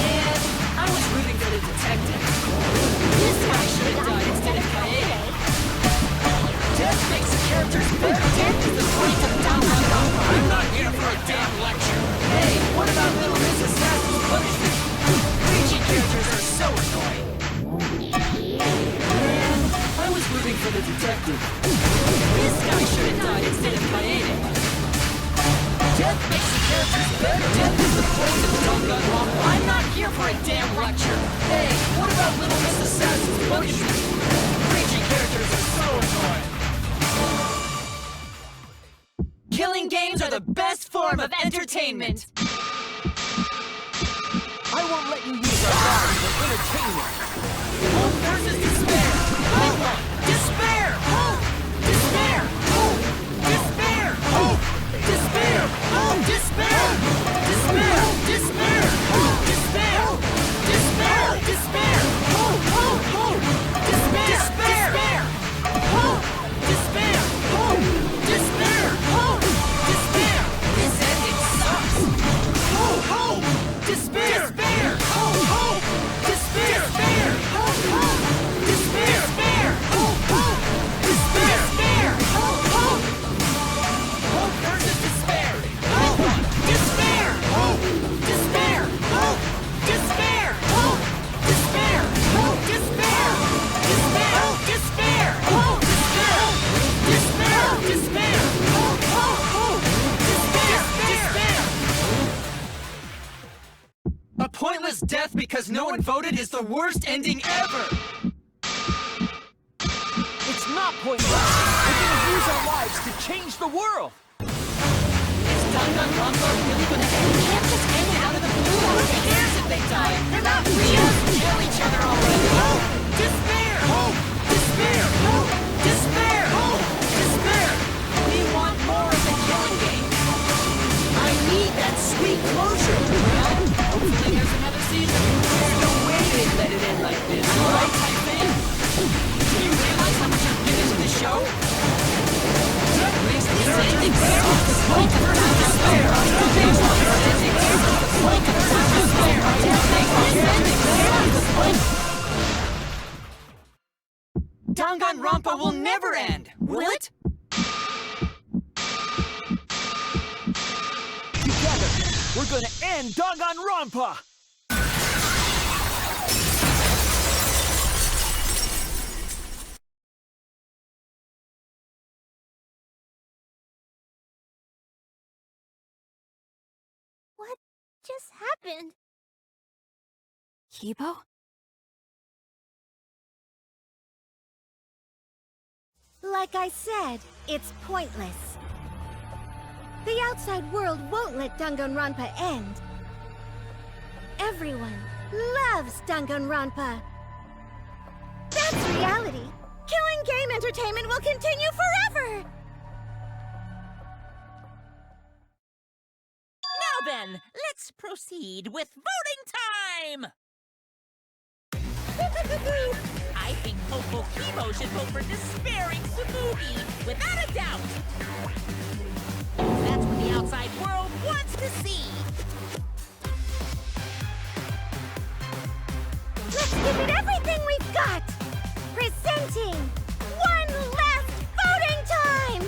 And I was rooting for the detective. This guy should have died instead of Kaede. Death makes the characters better. Death is the point of Danganronpa. I'm not here for a damn lecture. Hey, what about Little Miss Assassin's punishment? Preachy characters are so annoying. Man, I was rooting for the detective. This guy should have died instead of Kaede. Death makes the characters better. Death is the point of Danganronpa. I'm not here for a damn lecture. Hey, what about Little Miss Assassin's punishment? Preachy characters are so annoying. Killing games are the best form of entertainment! I won't let you use our body for entertainment! Hope versus despair! I want despair! Hope! Despair! Hope! Despair! Hope! Despair! Hope! Despair! Despair! Despair! Hope! Despair! Despair! Despair! Hope! Hope! Hope! Despair! Despair! Hope! Despair! Hope! Despair! Hope! Despair! This ending sucks! Hope! Hope! Despair! Despair! Hope! Hope! Despair! Despair! Hope! Hope! Despair! Despair! Hope! Hope! Despair! Despair! Hope! Hope! Hope versus despair! Hope! Despair! Hope! Despair! Hope! Despair! Hope! Despair! Hope! Despair! Despair! Despair! Hope! Despair! Despair! Despair! Hope! Hope! Hope! Despair! Despair! A pointless death because no one voted is the worst ending ever! It's not pointless! We're gonna use our lives to change the world! Is Danganronpa really gonna end? We can't just end it out of the blue! Who cares if they die? They're not real! Kill each other already! Hope! Despair! Hope! Despair! Hope! Despair! Hope! Despair! We want more of the killing game! I need that sweet closure! Well, hopefully there's another season. There's no way they'd let it end like this, right, type fan? Do you realize how much you've given to the show? That makes the ending sucks! Point versus despair! This ending sucks! Point versus despair! This ending sucks! Danganronpa will never end, will it? Together, we're gonna end Danganronpa! What just happened? Kibo? Like I said, it's pointless. The outside world won't let Danganronpa end. Everyone loves Danganronpa. That's reality. Killing game entertainment will continue forever! Now then, let's proceed with voting time! I think Hopeful Kibo should vote for despairing Tsumugi, without a doubt. That's what the outside world wants to see. Let's give it everything we've got! Presenting one last voting time!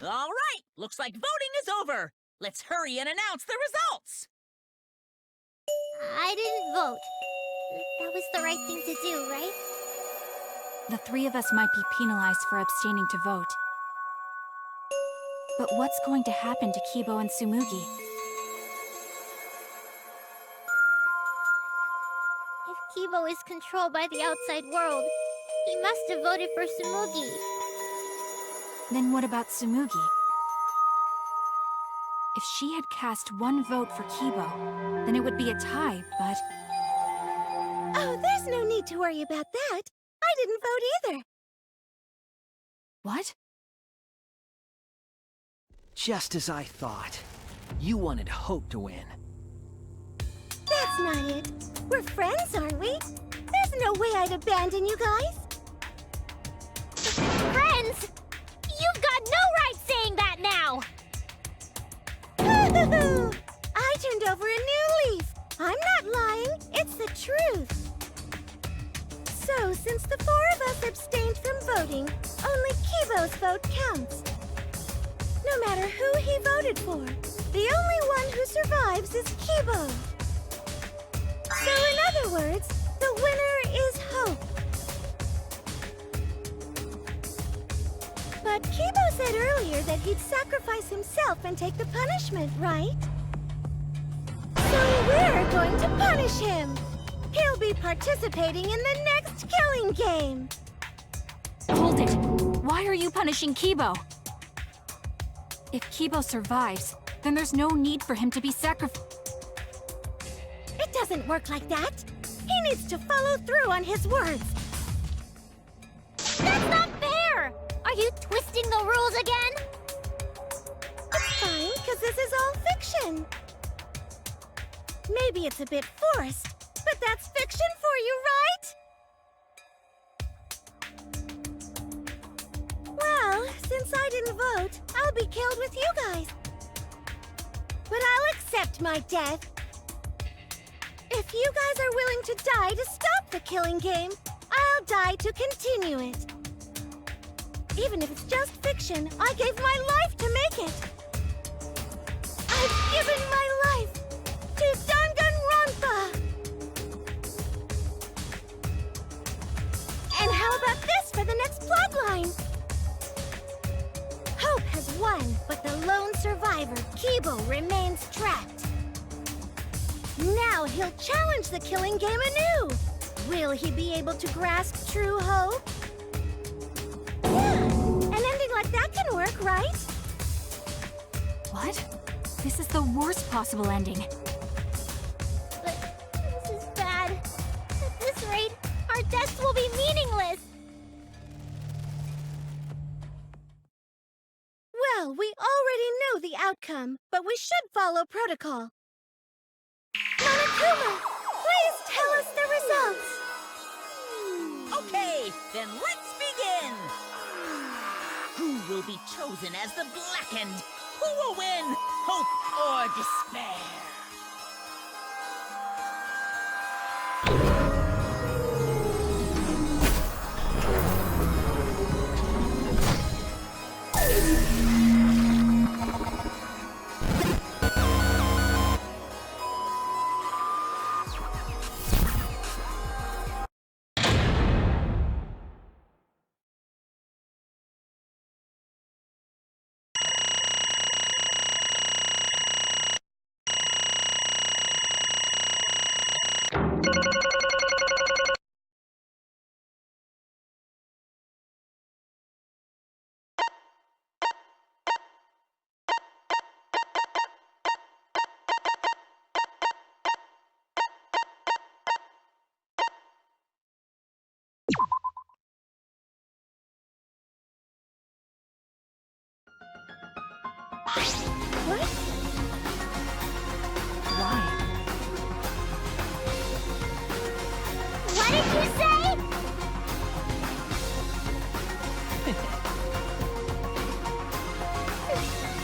All right, looks like voting is over. Let's hurry and announce the results. I didn't vote. That was the right thing to do, right? The three of us might be penalized for abstaining to vote. But what's going to happen to Kibo and Tsumugi? If Kibo is controlled by the outside world, he must have voted for Tsumugi. Then what about Tsumugi? If she had cast one vote for Kibo, then it would be a tie, but... Oh, there's no need to worry about that. I didn't vote either. What? Just as I thought. You wanted Hope to win. That's not it. We're friends, aren't we? There's no way I'd abandon you guys. Friends? You've got no right saying that now! I turned over a new leaf. I'm not lying. It's the truth. So, since the four of us abstained from voting, only Kibo's vote counts. No matter who he voted for, the only one who survives is Kibo. So, in other words, the winner is Hope. But Kibo said earlier that he'd sacrifice himself and take the punishment, right? So we're going to punish him! He'll be participating in the next killing game! Hold it! Why are you punishing Kibo? If Kibo survives, then there's no need for him to be sacrificed. It doesn't work like that! He needs to follow through on his words! That's not fair! Are you twisting the rules again? It's fine, because this is all fiction. Maybe it's a bit forced, but that's fiction for you, right? Well, since I didn't vote, I'll be killed with you guys. But I'll accept my death. If you guys are willing to die to stop the killing game, I'll die to continue it. Even if it's just fiction, I gave my life to make it. I've given my life to Danganronpa! And how about this for the next plotline? Hope has won, but the lone survivor, Kibo, remains trapped. Now he'll challenge the killing game anew. Will he be able to grasp true hope? Yeah, an ending like that can work, right? What? This is the worst possible ending. But this is bad. At this rate, our deaths will be meaningless. Well, we already know the outcome, but we should follow protocol. Monokuma, please tell us the results. Okay, then let's begin. Who will be chosen as the Blackened? Who will win? Hope or despair? What did you say?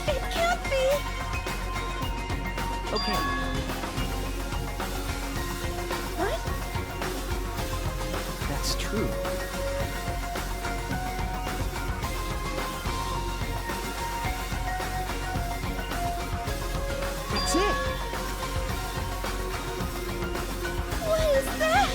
It can't be. Okay. What? That's true. That's it! What is that?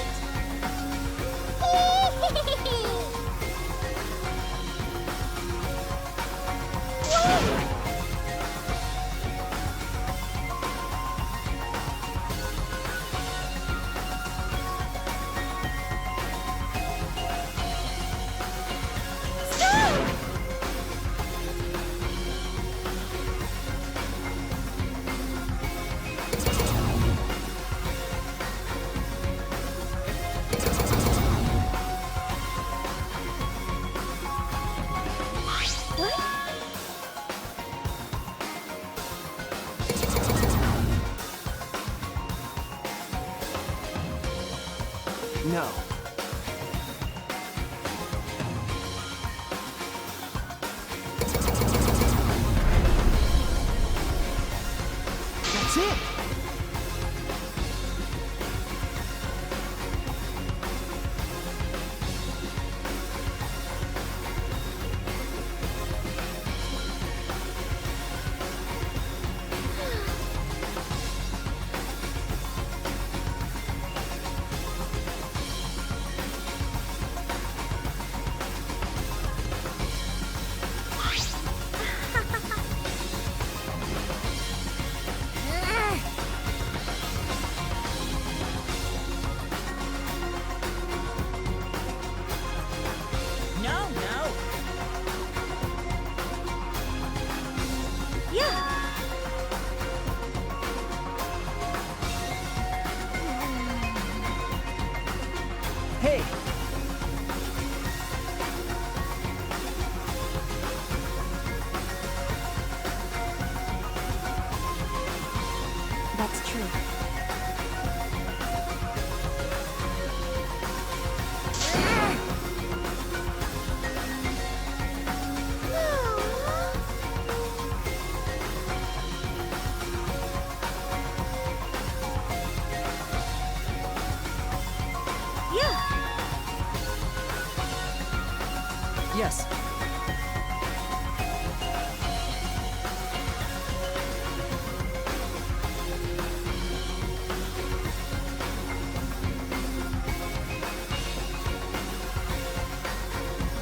No. That's it! No, no. Yeah. Hey! That's true. Yes.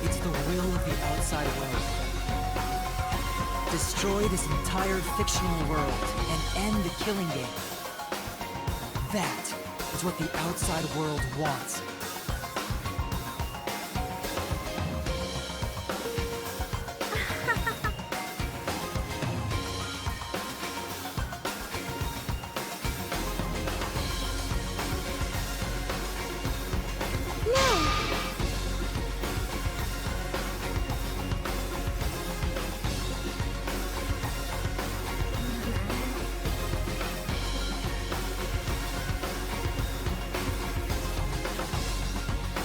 It's the will of the outside world. Destroy this entire fictional world and end the killing game. That is what the outside world wants.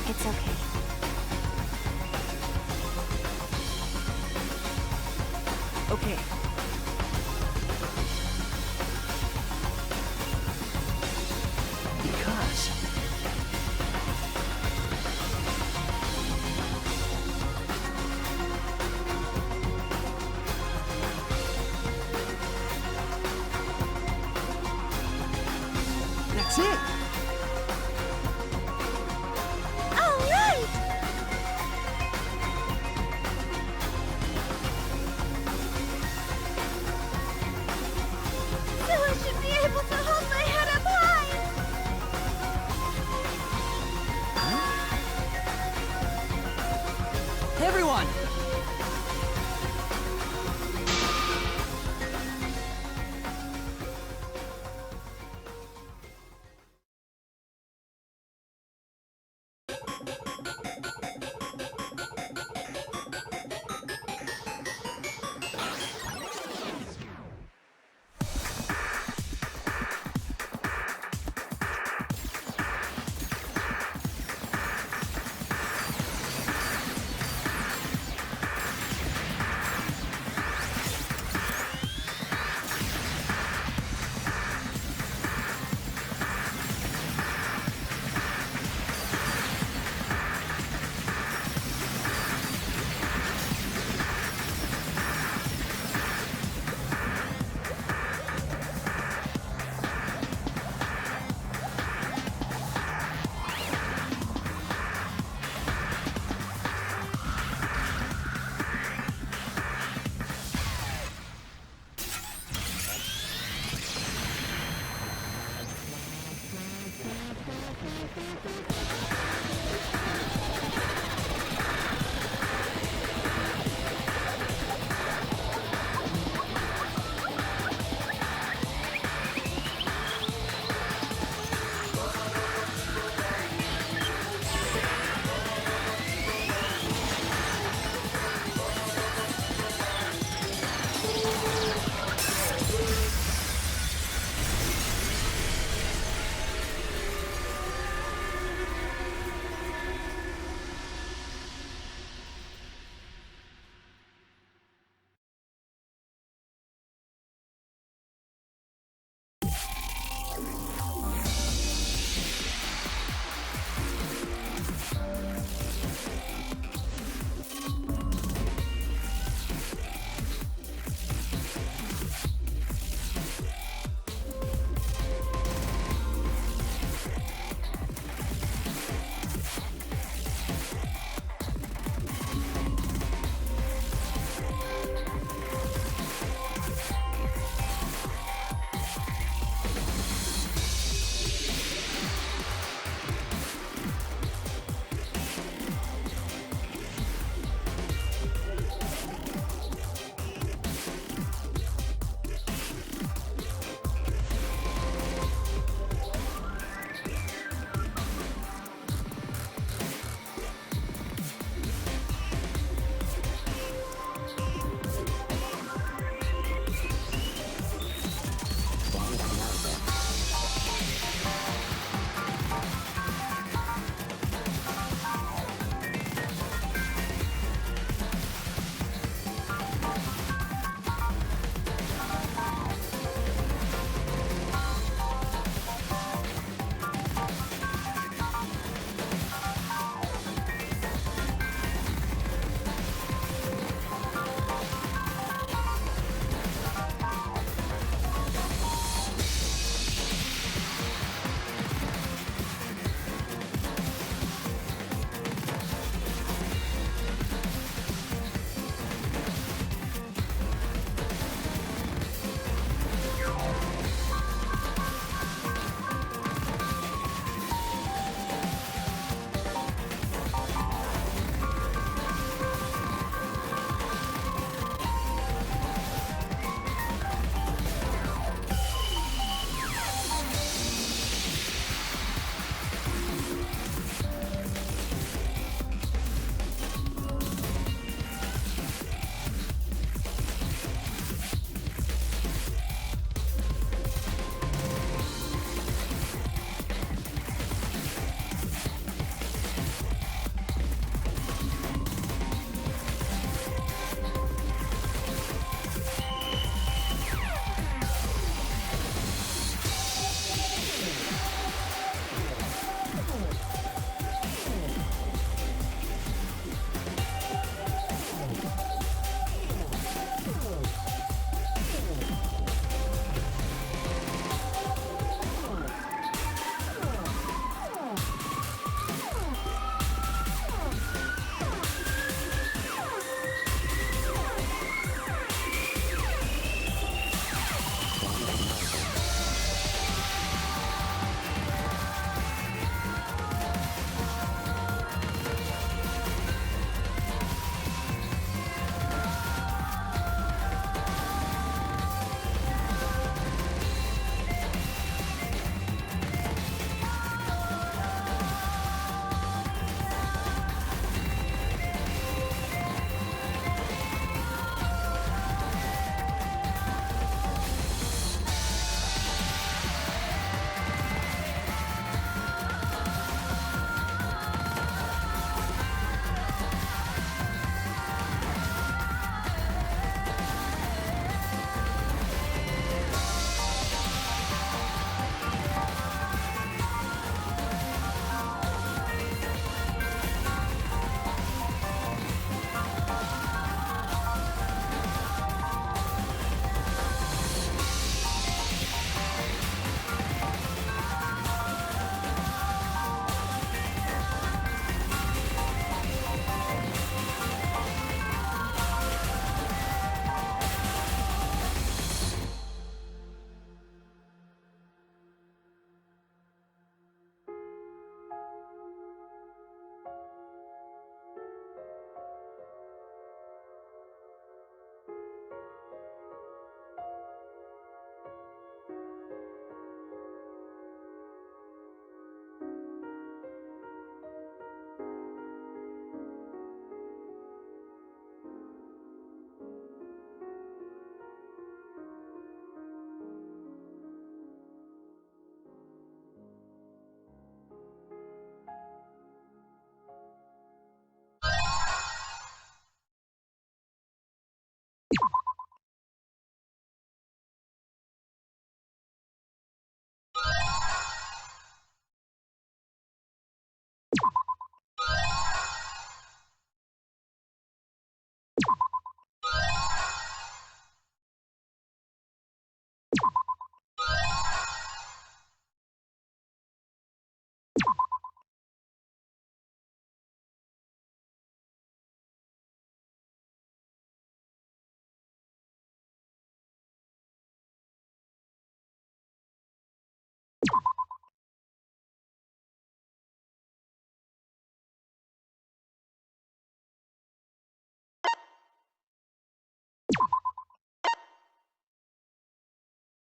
It's okay. Okay. Because... That's it! All right! Hey, everyone!